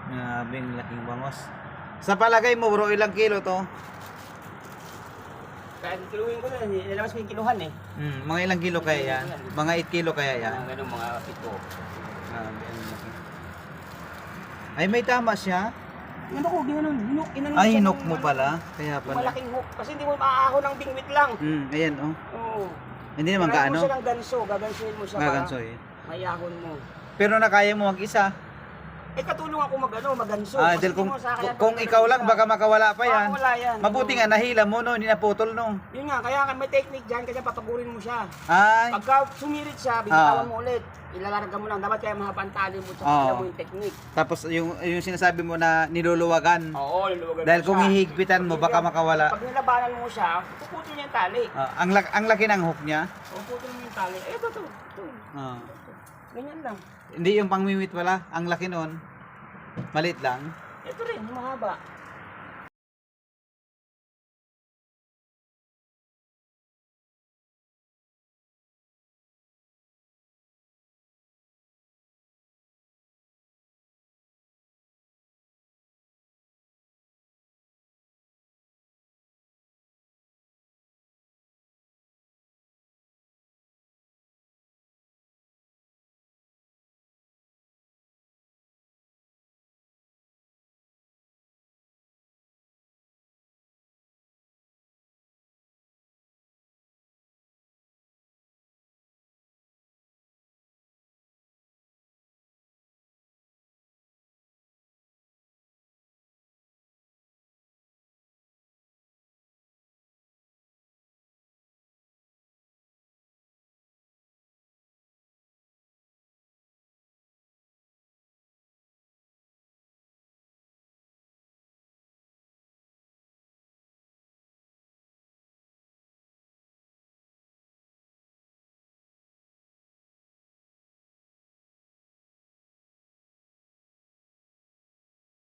Grabing laking bangos. Sa palagay mo bro, ilang kilo to? Kahit kiluhin ko na, ilalabas ko yung kiluhan eh. Mga ilang kilo kaya yan? Mga 8 kilo kaya yan? Mga ganun, mga 7. Grabe, ang laki. Ay, may tama siya? Ano ko, ginanon, inanon Ay, siya hinok ng, mo pala. Kaya yung pala. malaking hook. Kasi hindi mo maaahon ng bingwit lang. Ayan oh. Oo. Hindi naman Kailangan kaano. mo siya ng ganso, gagansuhin mo siya Gagansoy. para mayahon mo. Pero nakaya mo mag-isa. Eh katulong ako maganso. Ah, Kasi dahil hindi kung, mo sa kaya kung ikaw lang baka makawala pa yan. wala yan. Mabuti nga nahila mo no, hindi naputol no. Yun nga, kaya may technique dyan, kaya papagurin mo siya. Ay, Pagka sumirit siya, bitawan mo ulit. Ilalarga mo lang. Dapat kaya mahaba ang tali mo, tsaka alam mo yung technique. tapos yung sinasabi mo na niluluwagan. Oo, luluwagan Dahil mo kung siya. hihigpitan mo baka makawala. Pag nilabanan mo siya, puputol niya yung tali. Ang laki ng hook niya. Puputol mo yung tali. Eh, ito. Ah. Ganyan lang. Hindi yung pangmimit wala, ang laki noon. Maliit lang. Ito rin, mahaba.